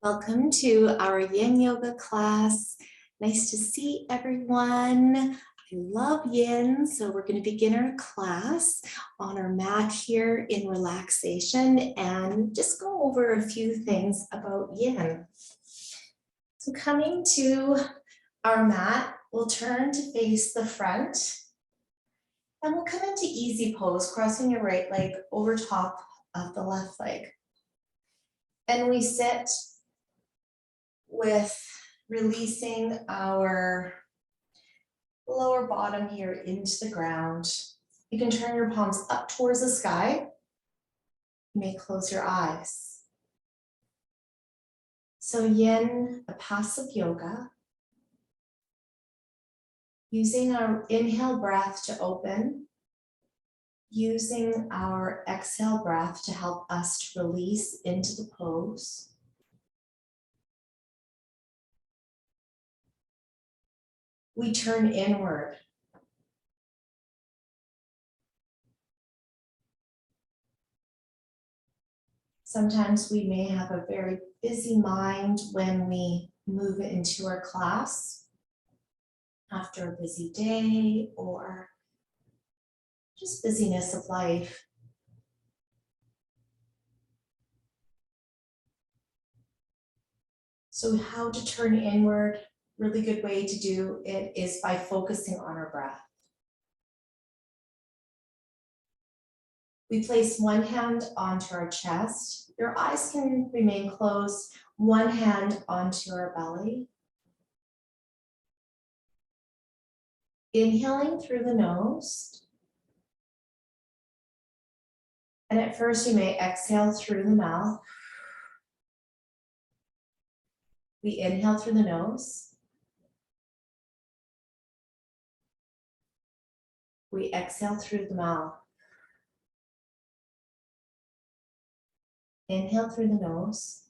Welcome to our Yin Yoga class. Nice to see everyone. I love Yin, so we're going to begin our class on our mat here in relaxation and just go over a few things about Yin. So coming to our mat, we'll turn to face the front and we'll come into easy pose, crossing your right leg over top of the left leg. And we sit with releasing our lower bottom here into the ground. You can turn your palms up towards the sky. You may close your eyes. So Yin, a passive yoga, using our inhale breath to open, using our exhale breath to help us to release into the pose. We turn inward. Sometimes we may have a very busy mind when we move into our class after a busy day or just busyness of life. So how to turn inward? Really good way to do it is by focusing on our breath. We place one hand onto our chest. Your eyes can remain closed. One hand onto our belly. Inhaling through the nose. And at first you may exhale through the mouth. We inhale through the nose. We exhale through the mouth. Inhale through the nose.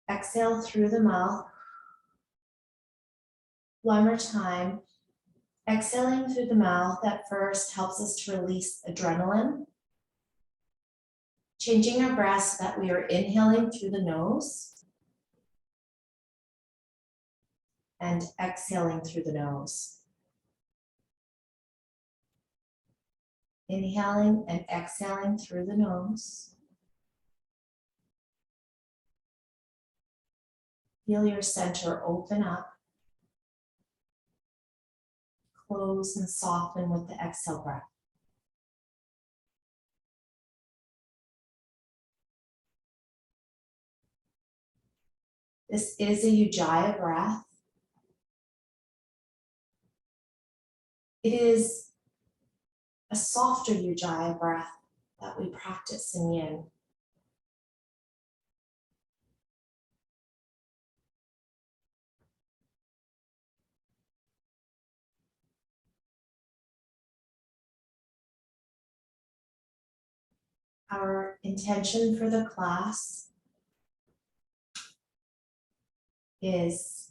Exhale through the mouth. One more time. Exhaling through the mouth at first helps us to release adrenaline. Changing our breath so that we are inhaling through the nose and exhaling through the nose. Inhaling and exhaling through the nose. Feel your center open up, close and soften with the exhale breath. This is a Ujjayi breath. It is a softer Ujjayi breath that we practice in Yin. Our intention for the class is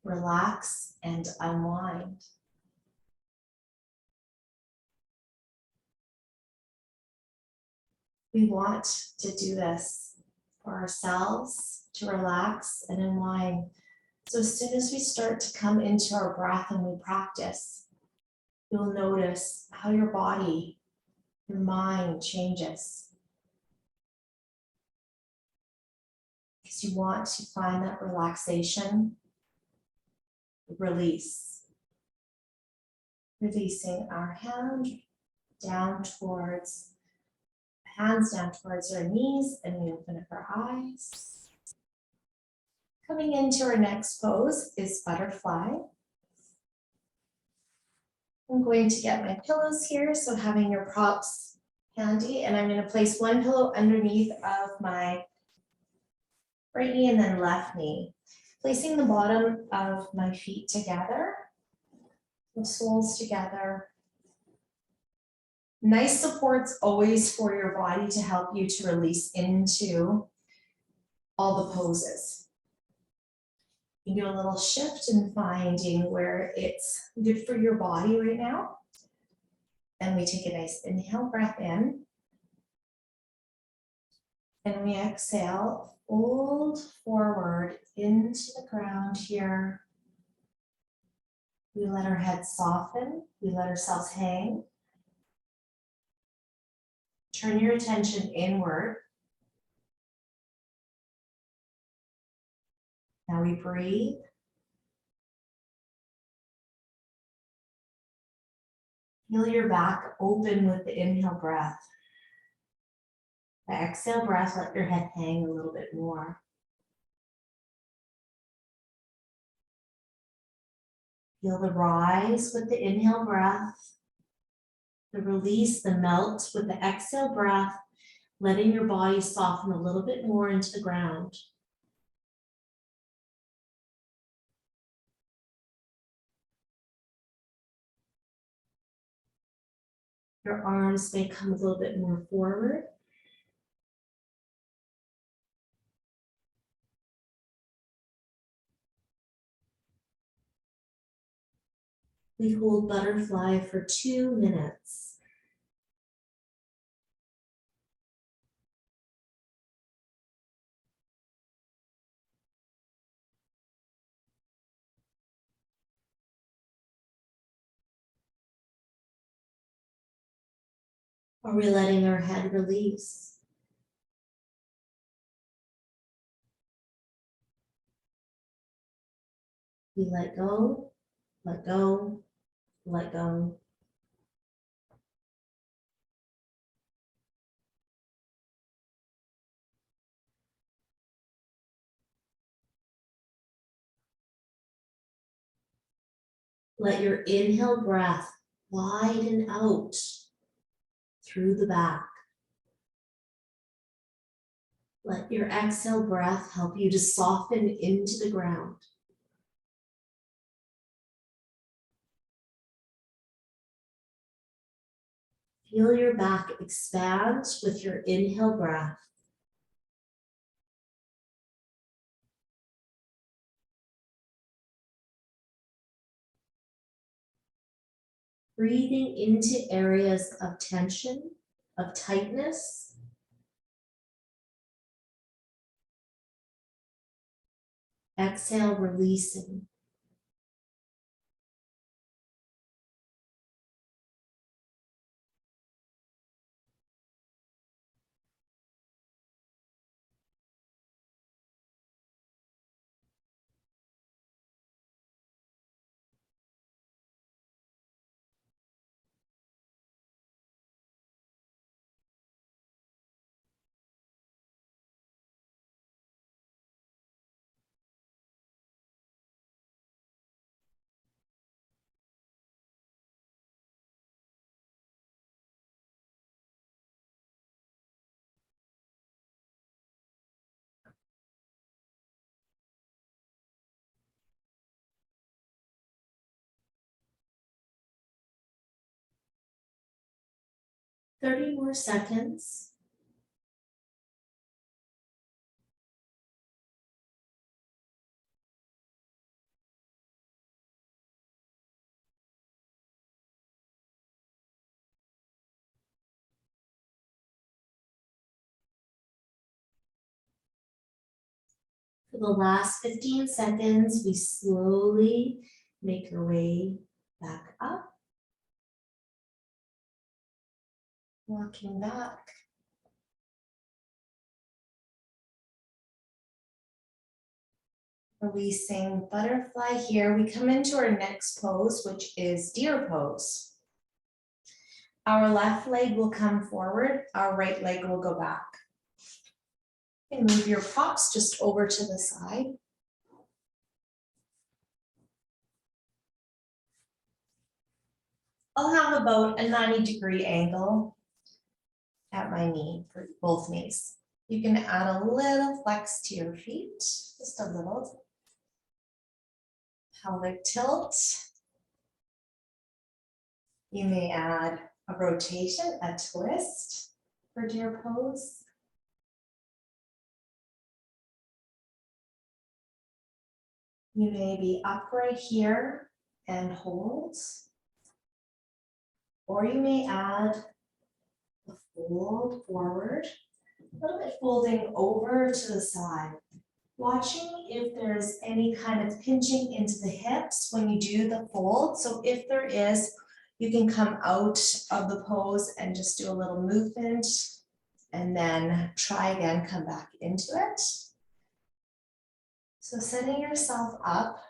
relax and unwind. We want to do this for ourselves, to relax and unwind. So as soon as we start to come into our breath and we practice, you'll notice how your body, your mind changes. Because you want to find that relaxation, release. Releasing our hands down towards our knees, and we open up our eyes. Coming into our next pose is butterfly. I'm going to get my pillows here, so having your props handy, and I'm going to place one pillow underneath of my right knee and then left knee. Placing the bottom of my feet together, the soles together. Nice supports always for your body to help you to release into all the poses. You can do a little shift in finding where it's good for your body right now. And we take a nice inhale breath in. And we exhale, fold forward into the ground here. We let our head soften. We let ourselves hang. Turn your attention inward. Now we breathe. Feel your back open with the inhale breath. The exhale breath, let your head hang a little bit more. Feel the rise with the inhale breath, the release, the melt with the exhale breath, letting your body soften a little bit more into the ground. Your arms may come a little bit more forward. We hold butterfly for 2 minutes. Are we letting our head release? We let go, let go, let go. Let your inhale breath widen out through the back. Let your exhale breath help you to soften into the ground. Feel your back expand with your inhale breath. Breathing into areas of tension, of tightness. Exhale, releasing. Thirty more seconds. For the last 15 seconds, we slowly make our way back up. Walking back. Releasing butterfly here. We come into our next pose, which is deer pose. Our left leg will come forward, our right leg will go back. And move your props just over to the side. I'll have about a 90-degree angle at my knee for both knees. You can add a little flex to your feet, just a little. Pelvic tilt. You may add a rotation, a twist for deer pose. You may be upright here and hold, or you may add a fold forward A little bit folding over to the side. Watching if there's any kind of pinching into the hips when you do the fold. So if there is, you can come out of the pose and just do a little movement and then try again, come back into it. So setting yourself up.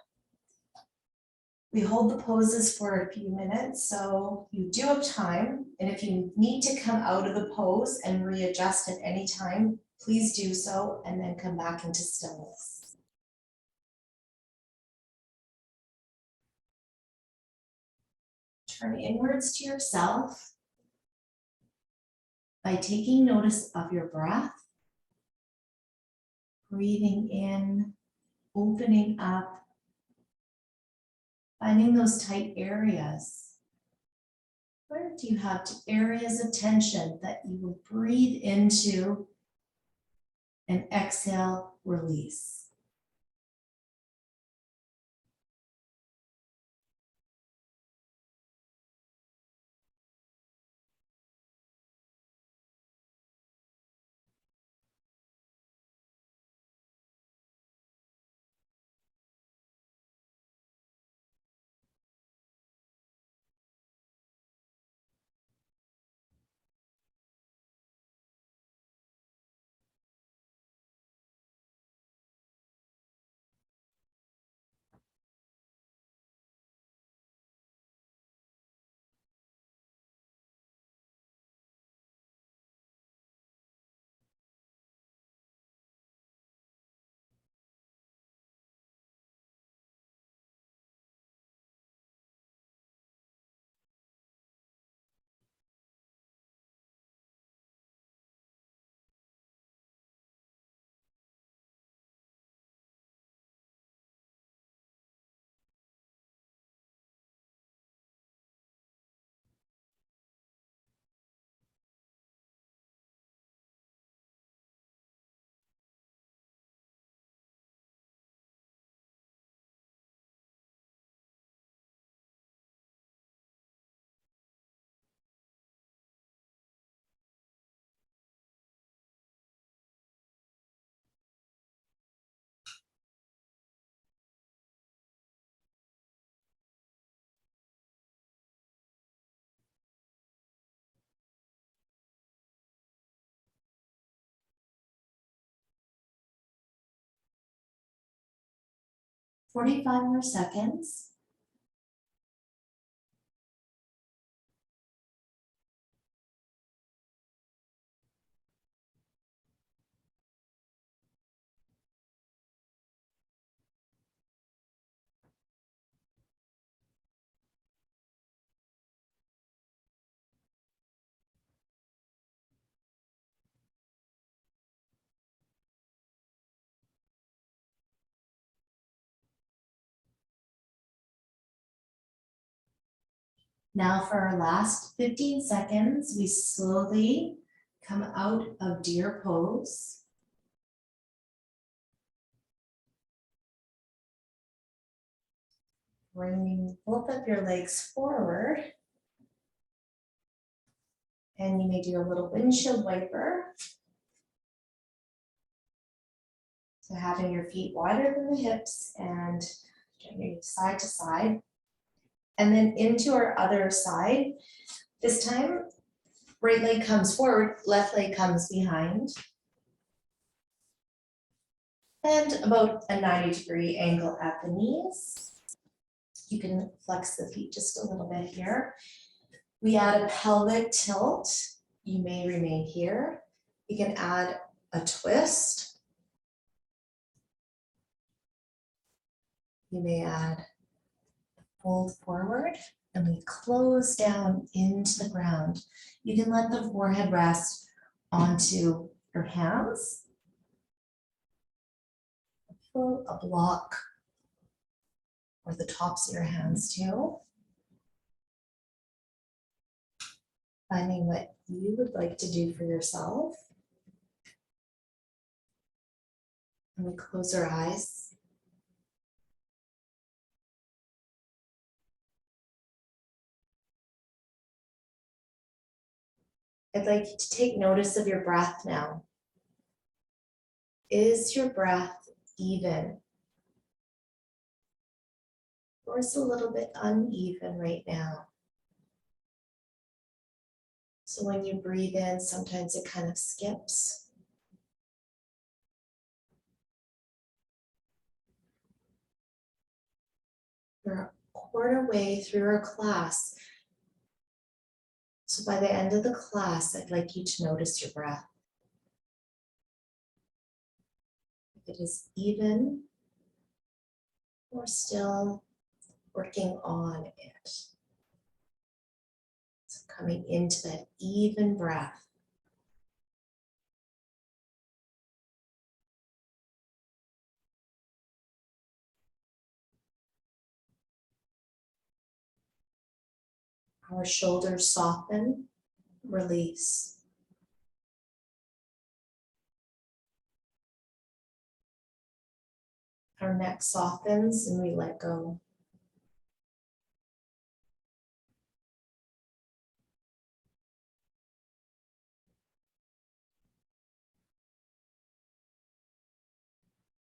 We hold the poses for a few minutes, so you do have time. And if you need to come out of the pose and readjust at any time, please do so and then come back into stillness. Turn inwards to yourself by taking notice of your breath, breathing in, opening up, finding those tight areas. Where do you have areas of tension that you will breathe into and exhale, release? "45 more seconds." Now for our last 15 seconds, we slowly come out of deer pose. Bringing both of your legs forward. And you may do a little windshield wiper. So having your feet wider than the hips and turning side to side. And then into our other side. This time, right leg comes forward, left leg comes behind. And about a 90-degree angle at the knees. You can flex the feet just a little bit here. We add a pelvic tilt. You may remain here. You can add a twist. You may add a fold forward, and we close down into the ground. You can let the forehead rest onto your hands. Pull a block or the tops of your hands too. Finding what you would like to do for yourself. And we close our eyes. I'd like you to take notice of your breath now. Is your breath even? Or is it a little bit uneven right now? So when you breathe in, sometimes it kind of skips. We're a quarter way through our class. So by the end of the class, I'd like you to notice your breath. If it is even, or still working on it. So coming into that even breath. Our shoulders soften, release. Our neck softens and we let go.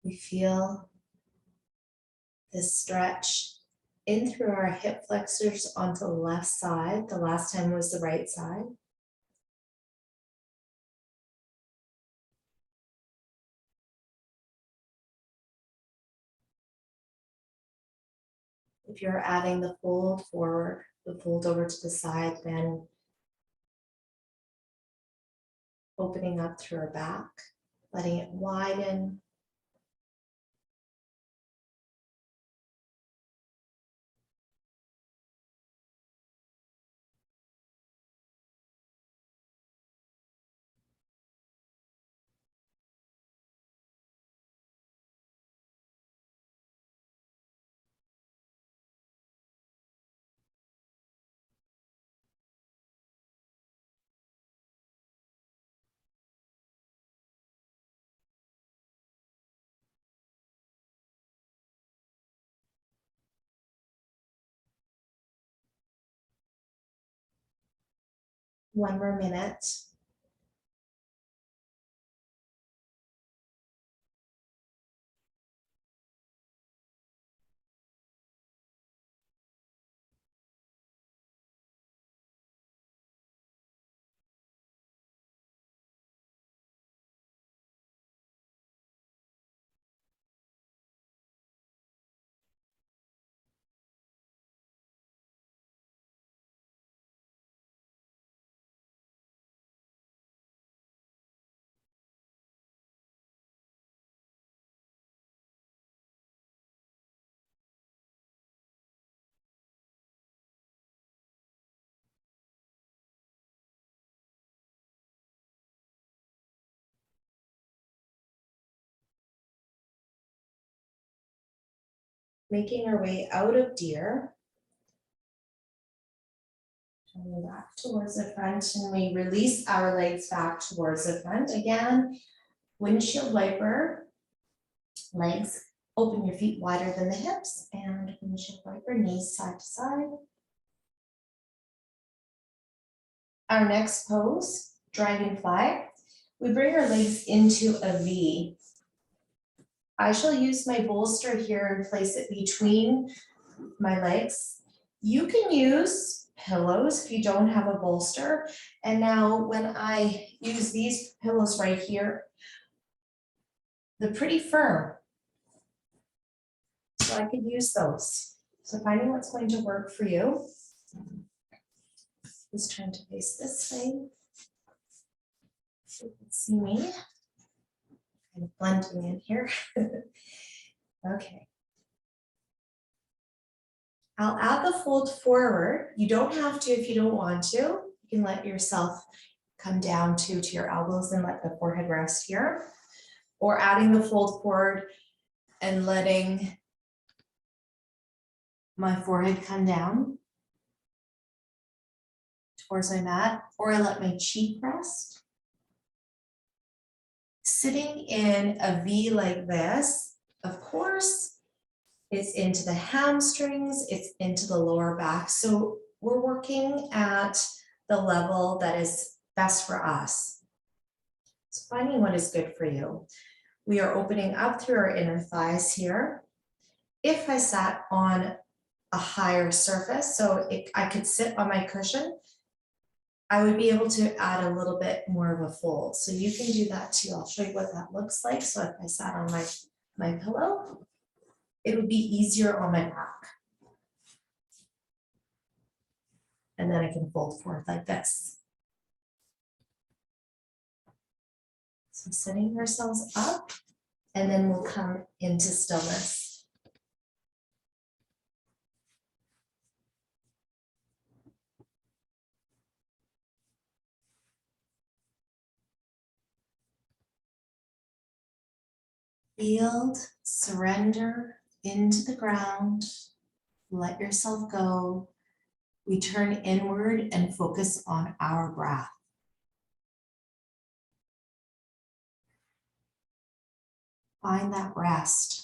We feel this stretch in through our hip flexors onto the left side. The last time was the right side. If you're adding the fold forward, the fold over to the side, then opening up through our back, letting it widen. One more minute. Making our way out of deer. Coming back towards the front, and we release our legs back towards the front. Again, windshield wiper, legs, open your feet wider than the hips, and windshield wiper, knees side to side. Our next pose, dragonfly. We bring our legs into a V. I shall use my bolster here and place it between my legs. You can use pillows if you don't have a bolster. And now when I use these pillows right here, they're pretty firm. So I could use those. So finding what's going to work for you. Just trying to face this way. So you can see me. Kind of blending in here. Okay. I'll add the fold forward. You don't have to if you don't want to. You can let yourself come down to your elbows and let the forehead rest here. Or adding the fold forward and letting my forehead come down towards my mat. Or I let my cheek rest. Sitting in a V like this, of course, it's into the hamstrings, it's into the lower back. So we're working at the level that is best for us. So finding what is good for you. We are opening up through our inner thighs here. If I sat on a higher surface, so I could sit on my cushion, I would be able to add a little bit more of a fold. So you can do that too. I'll show you what that looks like. So if I sat on my pillow, it would be easier on my back. And then I can fold forward like this. So setting ourselves up, and then we'll come into stillness. Yield, surrender into the ground, let yourself go. We turn inward and focus on our breath. Find that rest.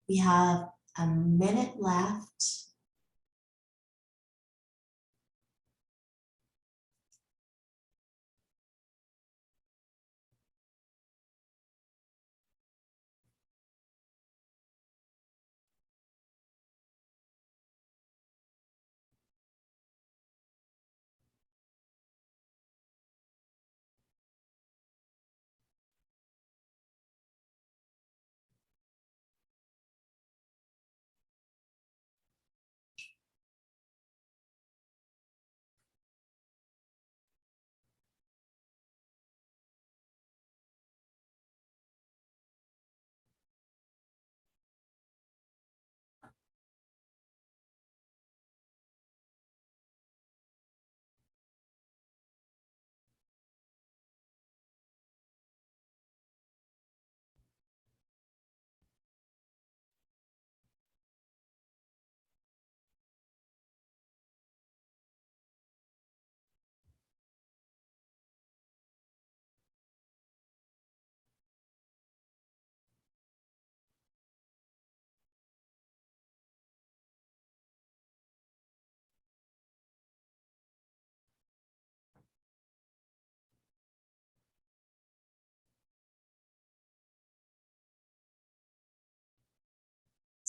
We have a minute left.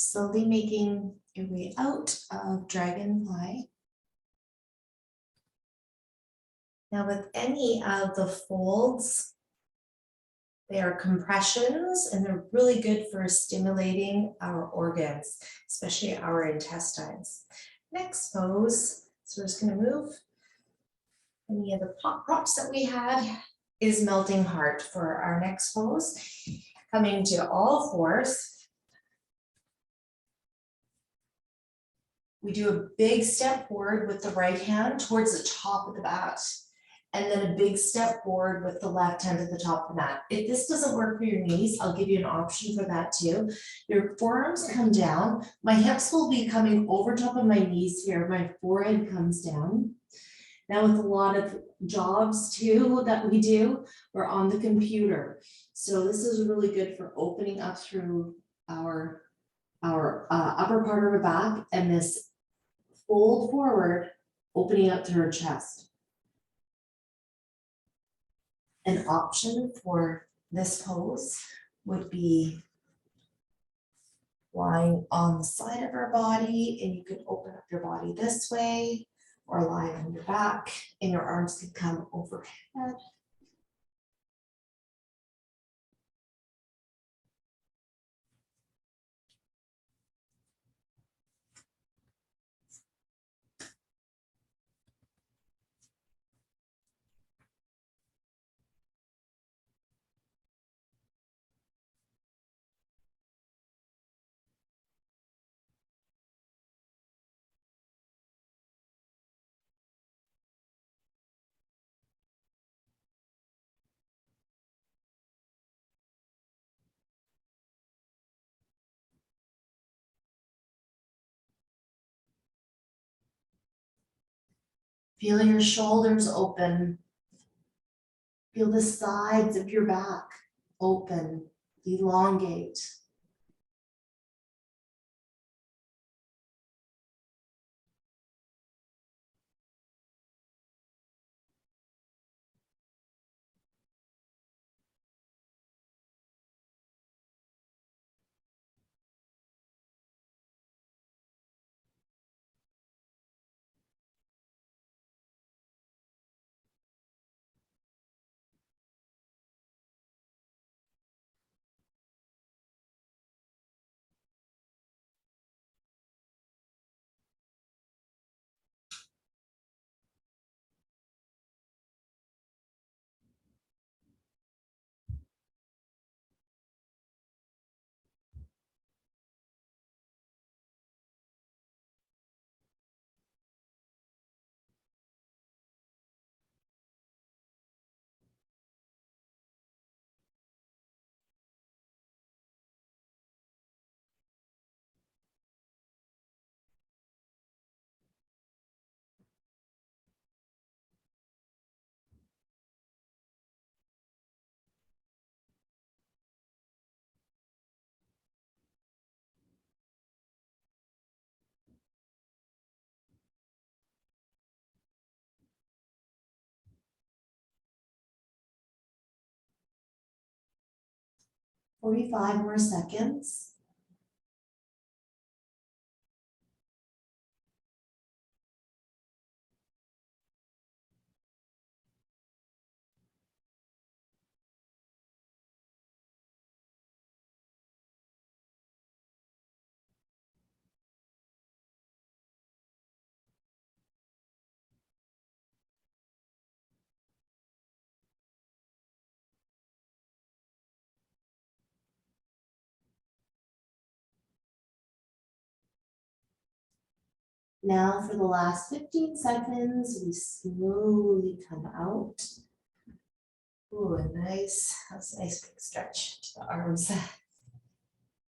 Slowly making your way out of dragonfly. Now with any of the folds, they are compressions and they're really good for stimulating our organs, especially our intestines. Next pose, so we're just going to move. Any of the props that we had is melting heart for our next pose. Coming to all fours. We do a big step forward with the right hand towards the top of the mat, and then a big step forward with the left hand to the top of the mat. If this doesn't work for your knees, I'll give you an option for that too. Your forearms come down. My hips will be coming over top of my knees here. My forehead comes down. Now with a lot of jobs too that we do, we're on the computer. So this is really good for opening up through our upper part of our back, and this fold forward, opening up through our chest. An option for this pose would be lying on the side of our body, and you can open up your body this way, or lying on your back and your arms can come overhead. Feel your shoulders open. Feel the sides of your back open, elongate. Forty-five more seconds. Now for the last 15 seconds, we slowly come out. Ooh, that's a nice big stretch to the arms.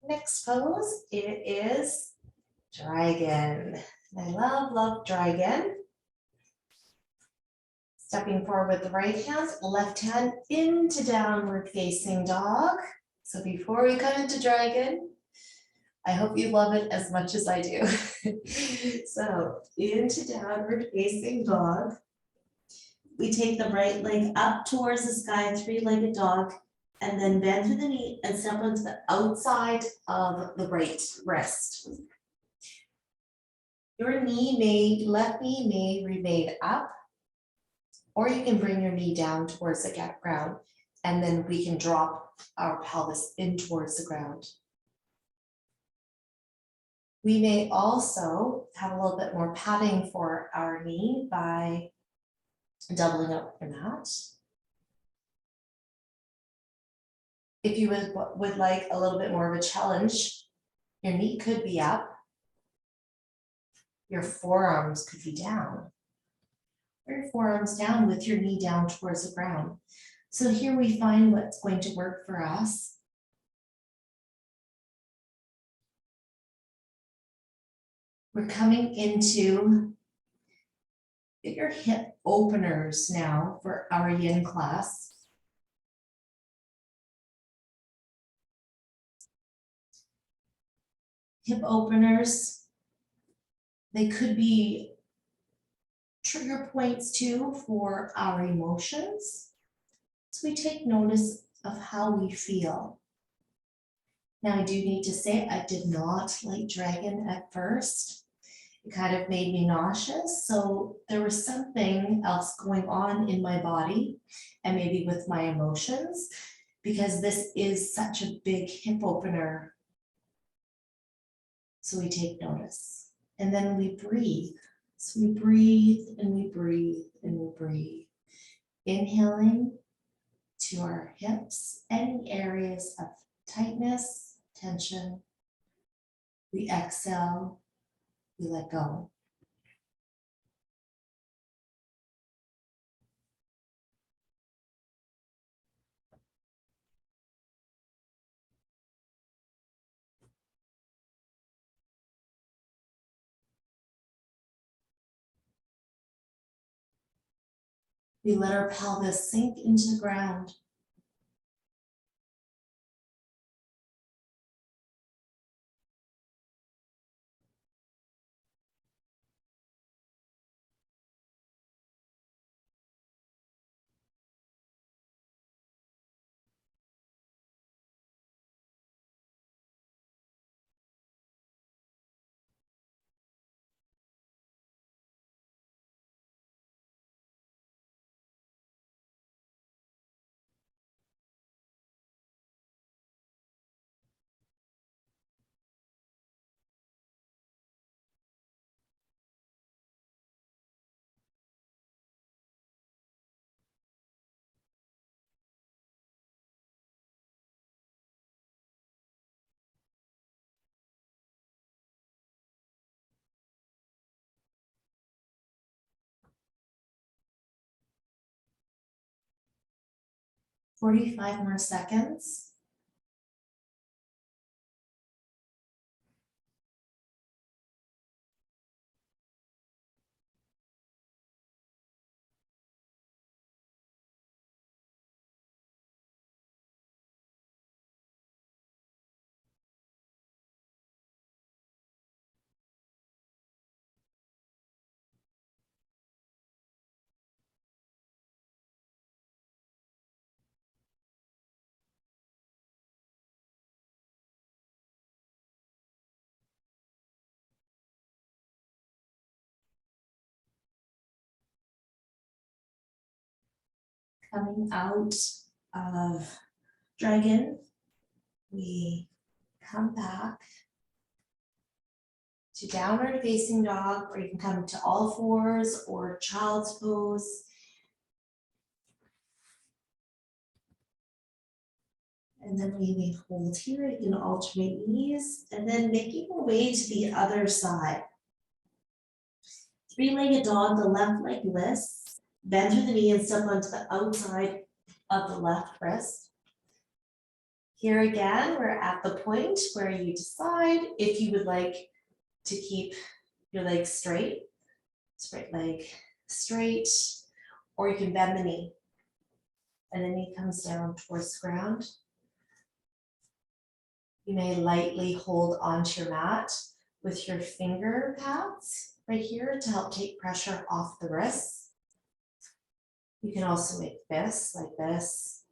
Next pose, it is dragon. I love dragon. Stepping forward with the right hand, left hand into downward facing dog. So before we come into dragon, I hope you love it as much as I do. So into downward facing dog. We take the right leg up towards the sky, three-legged dog, and then bend through the knee and step onto the outside of the right wrist. Your left knee may remain up, or you can bring your knee down towards the ground, and then we can drop our pelvis in towards the ground. We may also have a little bit more padding for our knee by doubling up your mat. If you would like a little bit more of a challenge, your knee could be up, your forearms could be down, or your forearms down with your knee down towards the ground. So here we find what's going to work for us. We're coming into bigger hip openers now for our yin class. Hip openers, they could be trigger points too for our emotions. So we take notice of how we feel. Now I do need to say I did not like dragon at first. It kind of made me nauseous. So there was something else going on in my body and maybe with my emotions, because this is such a big hip opener. So we take notice and then we breathe. So we breathe and we breathe and we breathe. Inhaling to our hips, any areas of tightness, tension. We exhale, we let go. We let our pelvis sink into the ground. Forty-five more seconds. Coming out of dragon, we come back to downward facing dog, or you can come to all fours or child's pose. And then we hold here, you can alternate knees, and then making our way to the other side. Three-legged dog, the left leg lifts, bend through the knee and step onto the outside of the left wrist. Here again, we're at the point where you decide if you would like to keep your legs straight, right leg straight, or you can bend the knee. And the knee comes down towards the ground. You may lightly hold onto your mat with your finger pads right here to help take pressure off the wrists. You can also make this like this,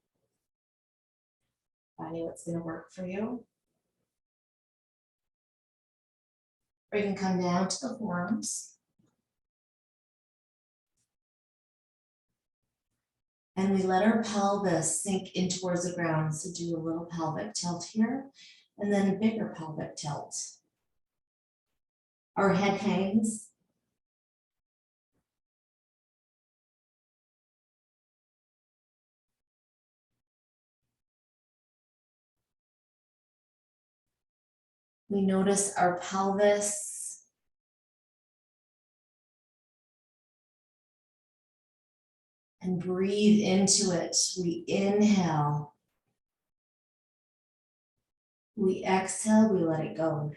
finding what's going to work for you. Or you can come down to the forearms. And we let our pelvis sink in towards the ground. So do a little pelvic tilt here, and then a bigger pelvic tilt. Our head hangs. We notice our pelvis. And breathe into it. We inhale. We exhale, we let it go.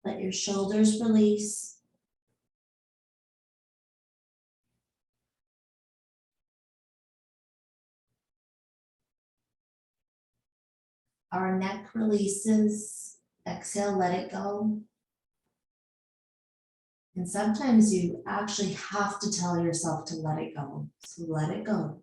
Let your shoulders release. Our neck releases. Exhale, let it go. And sometimes you actually have to tell yourself to let it go. So let it go.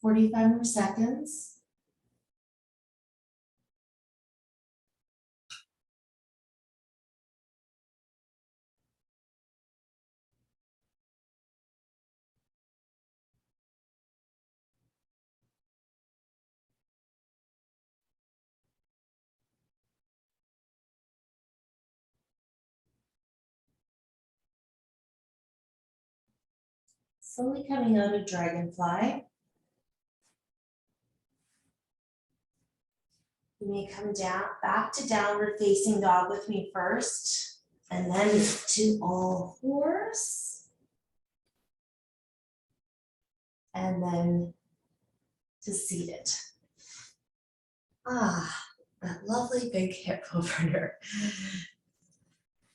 Forty-five more seconds. Slowly coming out of dragonfly. You may come down, back to downward facing dog with me first, and then to all fours. And then to seated. That lovely big hip opener.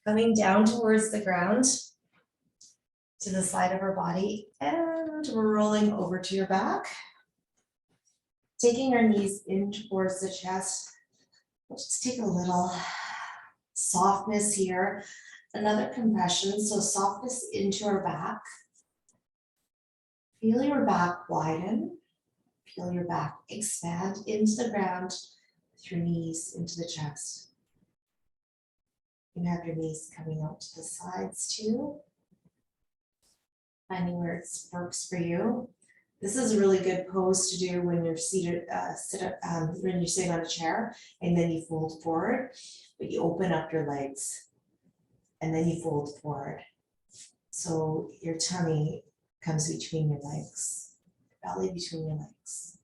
Coming down towards the ground, to the side of our body, and we're rolling over to your back. Taking our knees in towards the chest. We'll just take a little softness here. Another compression, so softness into our back. Feel your back widen. Feel your back expand into the ground with your knees into the chest. You can have your knees coming out to the sides too. Finding where it works for you. This is a really good pose to do when you're seated, when you're sitting on a chair, and then you fold forward, but you open up your legs, and then you fold forward. So your tummy comes between your legs, belly between your legs.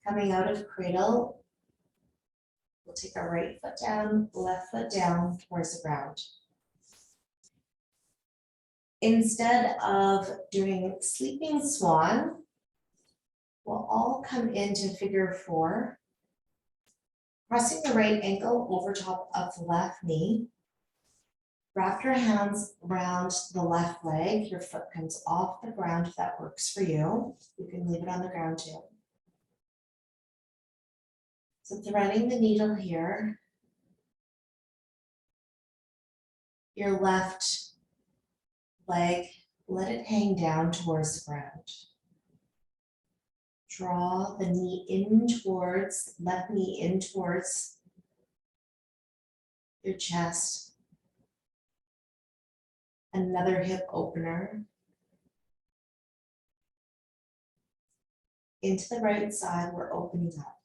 Coming out of cradle, we'll take our right foot down, left foot down towards the ground. Instead of doing sleeping swan, we'll all come into figure four, pressing the right ankle over top of the left knee. Wrap your hands around the left leg. Your foot comes off the ground if that works for you. You can leave it on the ground too. So threading the needle here. Your left leg, let it hang down towards the ground. Draw the knee in towards, left knee in towards your chest. Another hip opener. Into the right side, we're opening up.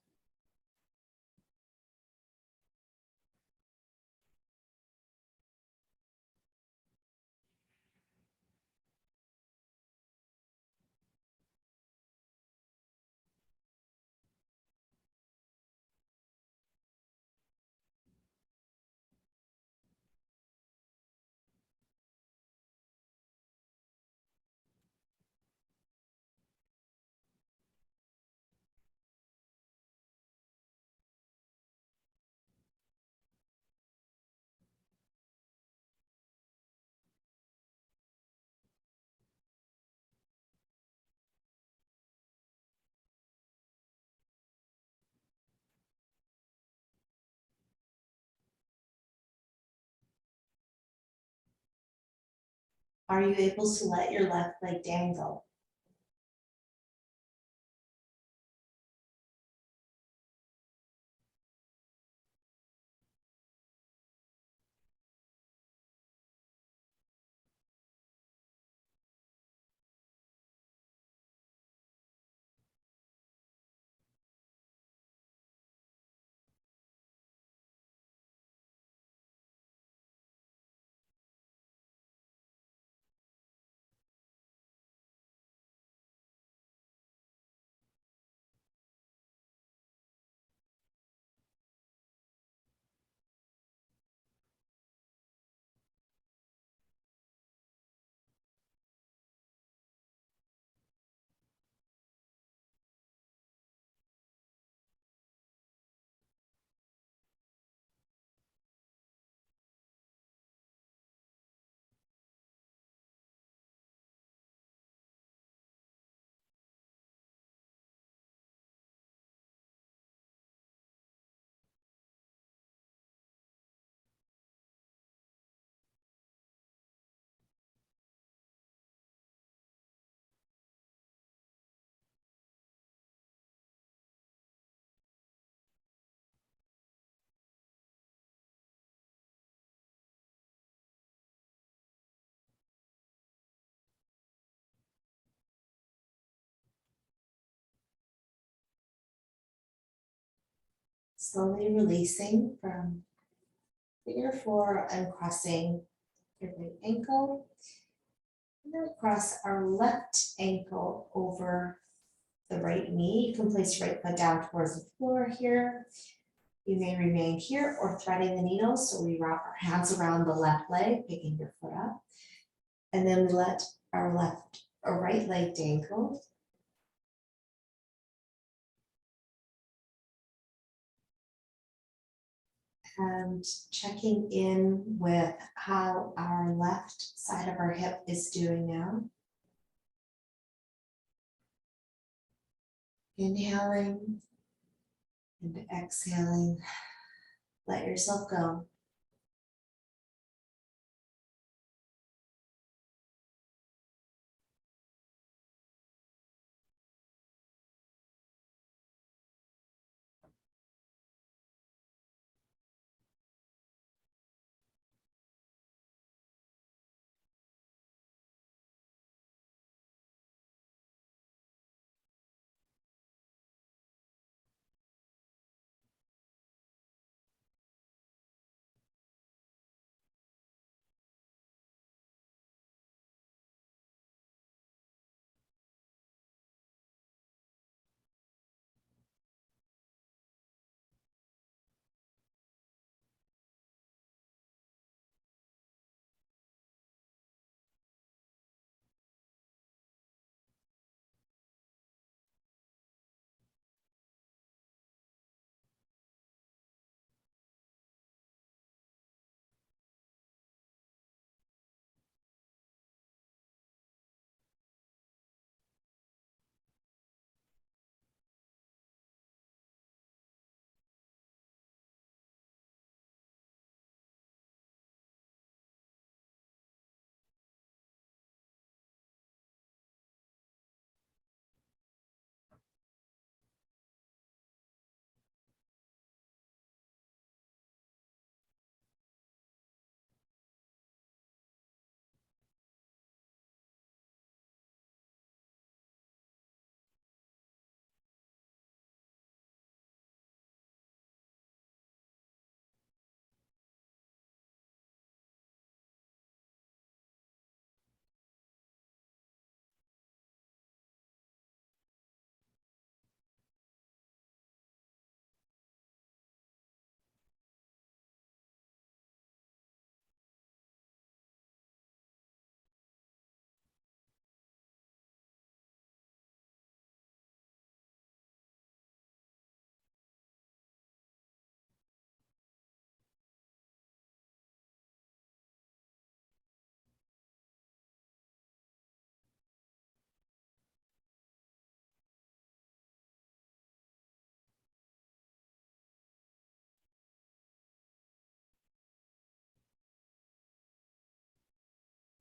Are you able to let your left leg dangle? Slowly releasing from figure 4 and crossing your right ankle. And then cross our left ankle over the right knee. You can place your right foot down towards the floor here. You may remain here or threading the needle. So we wrap our hands around the left leg, picking your foot up. And then we let our right leg dangle. And checking in with how our left side of our hip is doing now. Inhaling and exhaling. Let yourself go.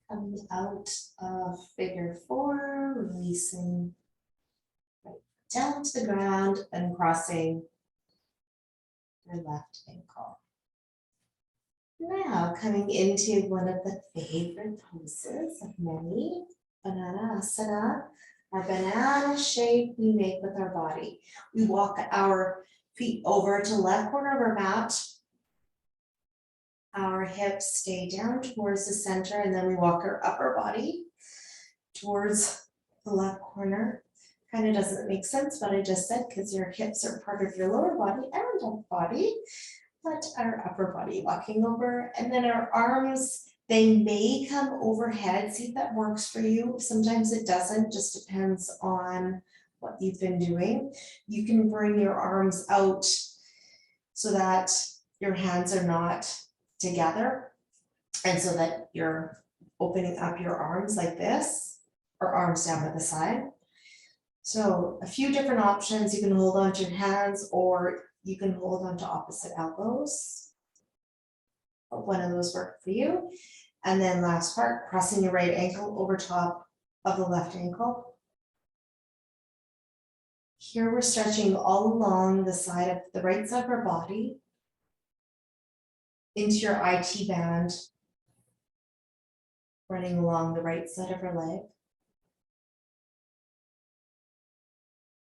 Coming out of figure 4, releasing right down to the ground and crossing your left ankle. Now coming into one of the favorite poses of many, banana asana, our banana shape we make with our body. We walk our feet over to left corner of our mat. Our hips stay down towards the center, and then we walk our upper body towards the left corner. Kind of doesn't make sense what I just said because your hips are part of your lower body and upper body, but our upper body walking over, and then our arms, they may come overhead. See if that works for you. Sometimes it doesn't, just depends on what you've been doing. You can bring your arms out so that your hands are not together, and so that you're opening up your arms like this, or arms down by the side. So a few different options. You can hold on to your hands, or you can hold on to opposite elbows. But one of those work for you. And then last part, crossing your right ankle over top of the left ankle. Here we're stretching all along the side of the right side of our body into your IT band, running along the right side of our leg.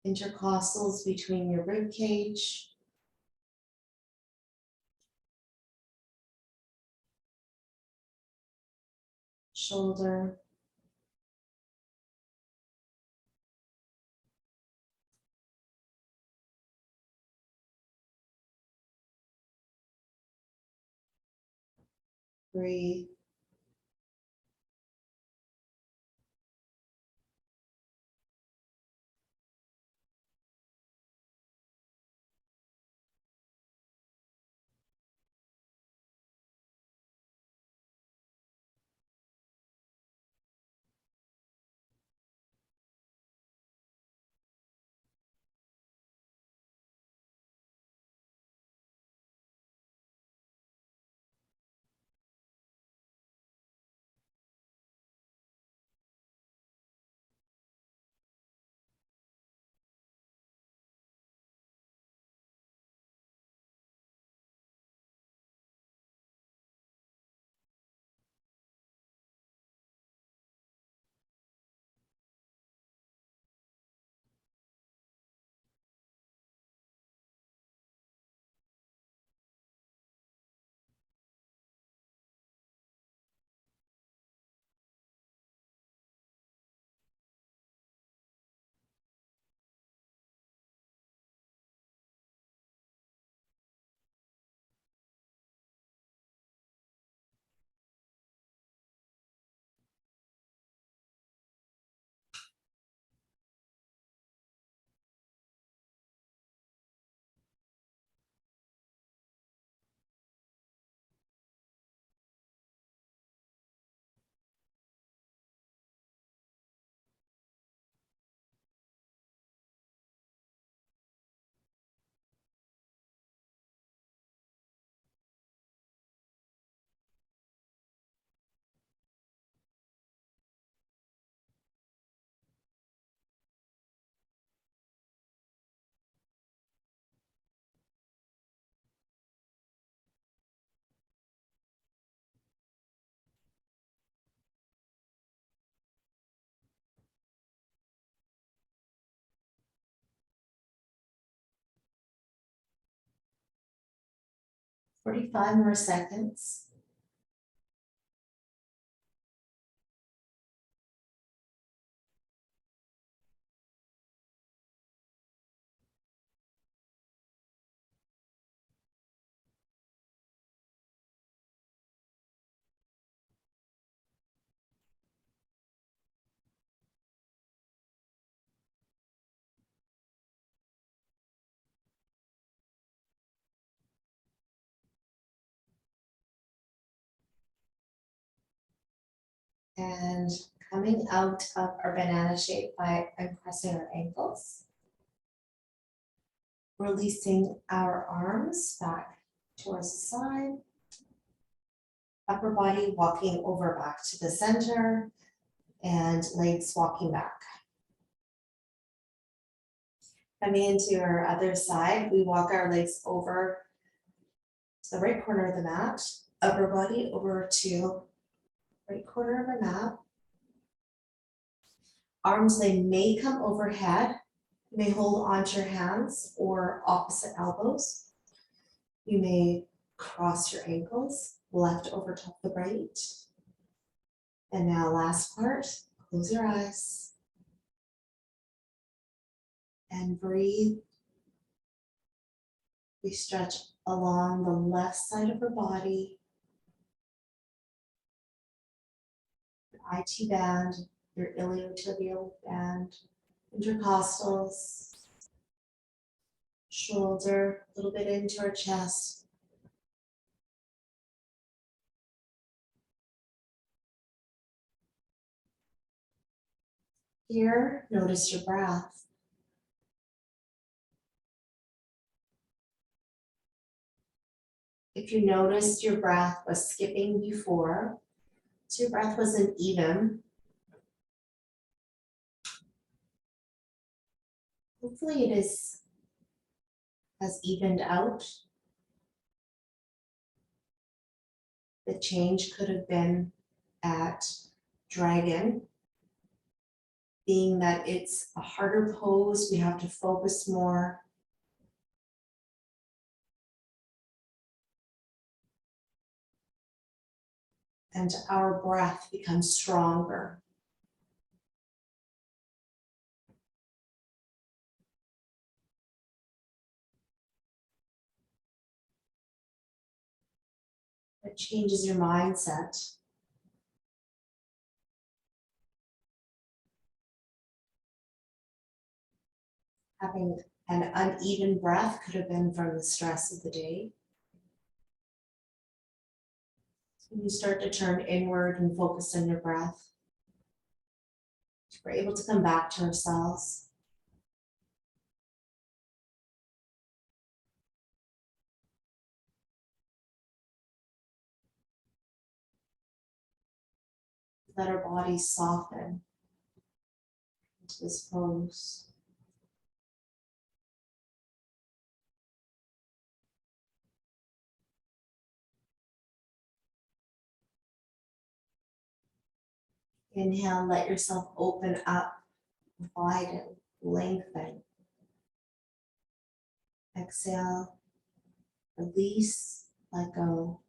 Intercostals between your rib cage shoulder, breathe. "45 more seconds." And coming out of our banana shape by uncrossing our ankles, releasing our arms back towards the side, upper body walking over back to the center, and legs walking back. Coming into our other side, we walk our legs over to the right corner of the mat, upper body over to right corner of our mat. Arms, they may come overhead. You may hold onto your hands or opposite elbows. You may cross your ankles, left over top of the right. And now last part, close your eyes and breathe. We stretch along the left side of our body, your IT band, your iliotibial band, intercostals, shoulder, a little bit into our chest. Here, notice your breath. If you noticed your breath was skipping before, so your breath wasn't even, hopefully it has evened out. The change could have been at dragon, being that it's a harder pose, we have to focus more. and our breath becomes stronger. It changes your mindset. Having an uneven breath could have been from the stress of the day. When you start to turn inward and focus on your breath, we're able to come back to ourselves. Let our bodies soften into this pose. Inhale, let yourself open up, widen, lengthen. Exhale, release, let go.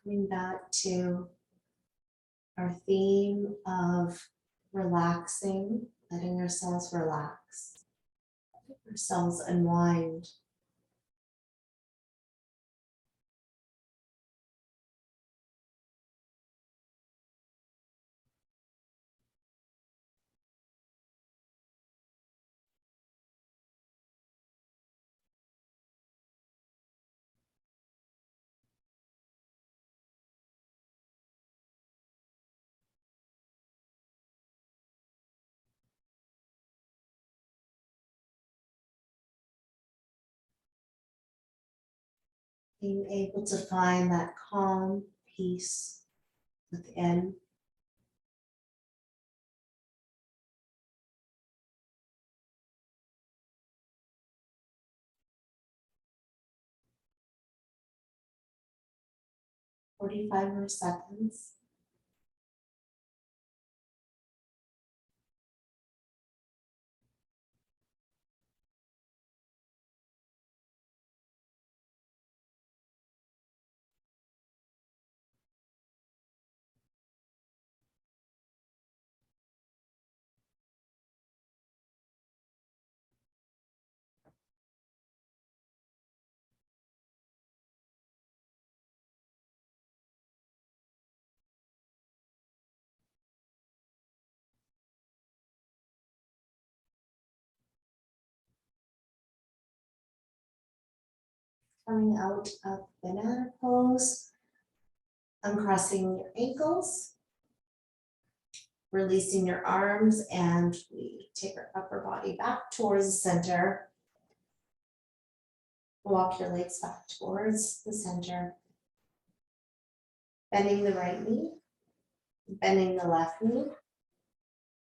Coming back to our theme of relaxing, letting ourselves relax, letting ourselves unwind. Being able to find that calm peace within. For 45 more seconds. Coming out of banana pose, uncrossing your ankles, releasing your arms, and we take our upper body back towards the center. Walk your legs back towards the center. Bending the right knee, bending the left knee.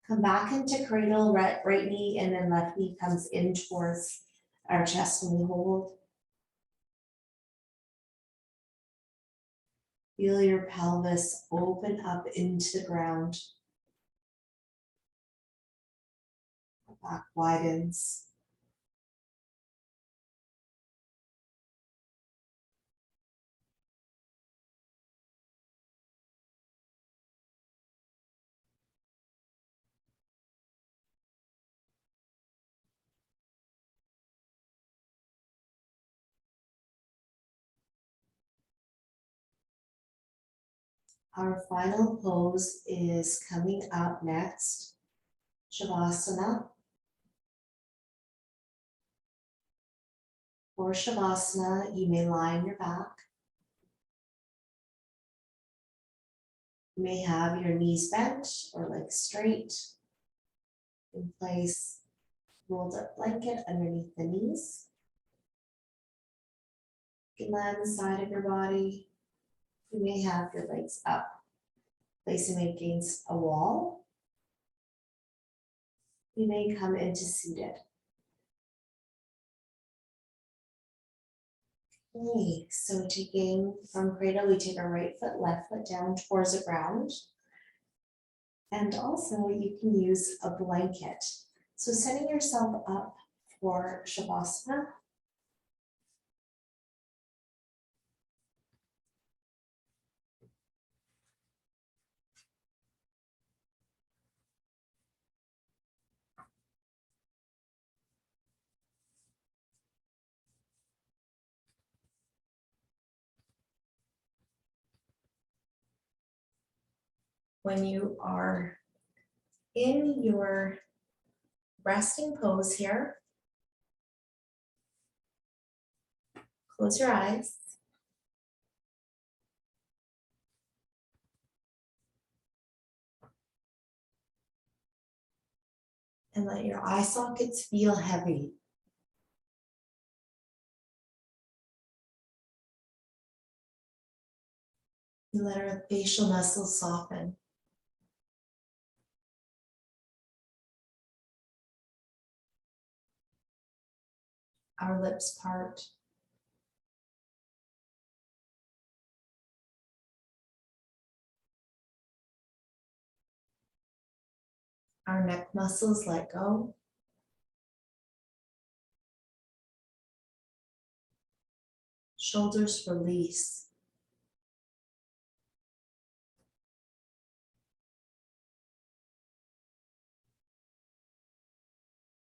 Come back into cradle, right knee, and then left knee comes in towards our chest and we hold. Feel your pelvis open up into the ground. Back widens. Our final pose is coming up next, Shavasana. For Shavasana, you may lie on your back. You may have your knees bent or legs straight. In place, rolled up blanket underneath the knees. You can lie on the side of your body. You may have your legs up, placing it against a wall. You may come into seated. Okay, so taking from cradle, we take our right foot, left foot down towards the ground. And also you can use a blanket. So setting yourself up for Shavasana. When you are in your resting pose here, close your eyes. And let your eye sockets feel heavy. You let our facial muscles soften. Our lips part. Our neck muscles let go. Shoulders release.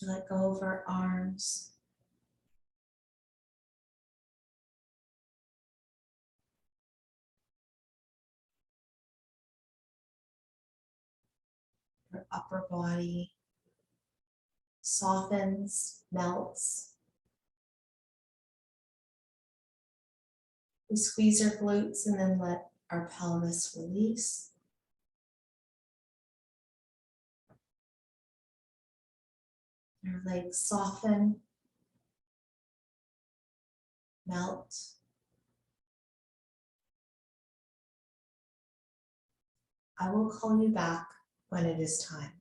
Let go of our arms. Our upper body softens, melts. We squeeze our glutes and then let our pelvis release. Our legs soften, melt. I will call you back when it is time.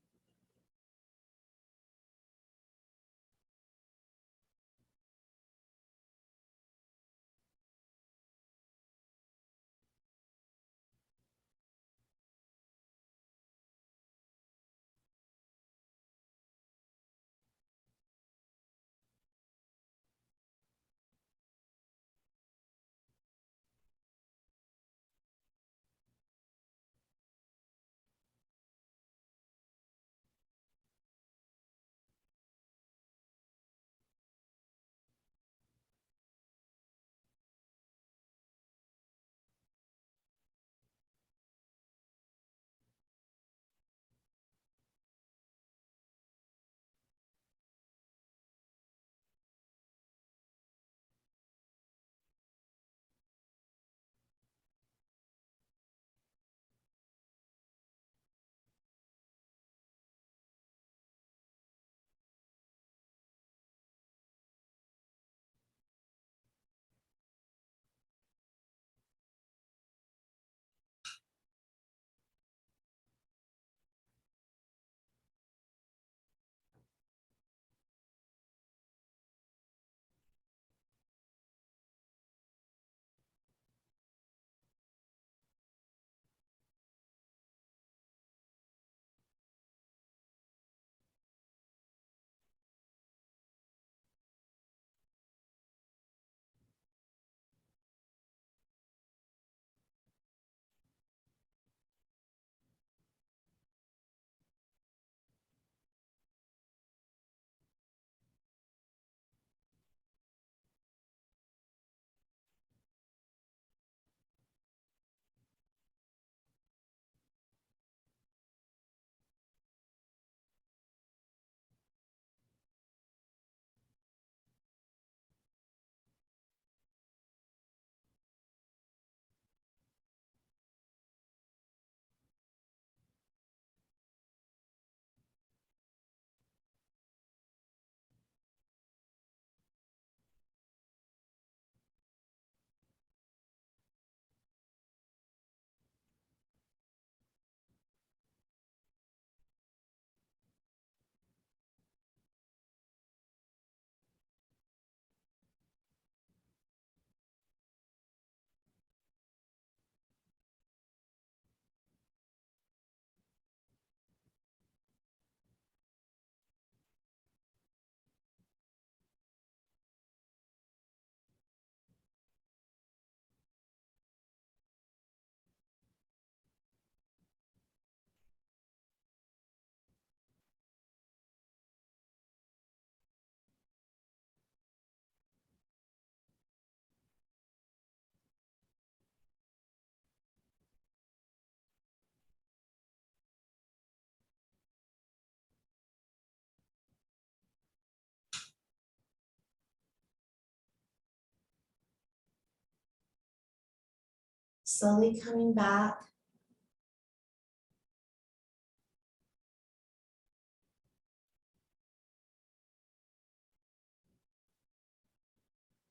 Slowly coming back.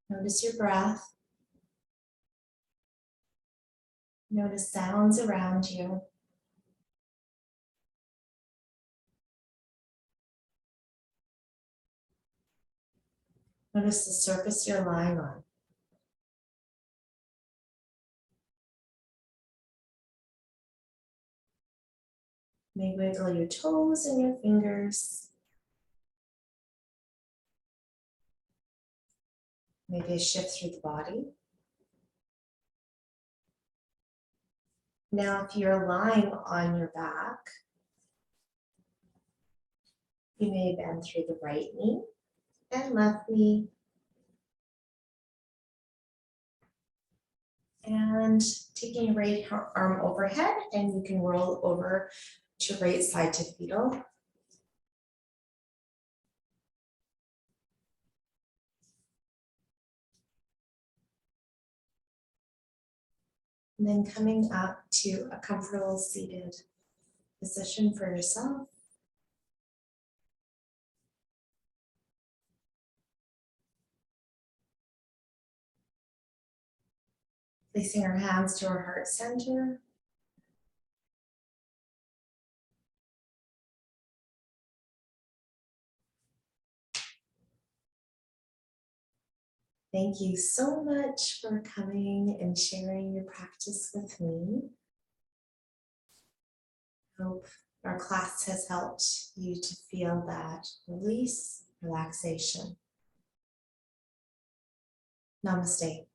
Notice your breath. Notice sounds around you. Notice the surface you're lying on. Maybe wiggle your toes and your fingers. Maybe a shift through the body. Now, if you're lying on your back, you may bend through the right knee and left knee. And taking your right arm overhead, and you can roll over to right side to fetal. And then coming up to a comfortable seated position for yourself. Placing our hands to our heart center. Thank you so much for coming and sharing your practice with me. Hope our class has helped you to feel that release, relaxation. Namaste.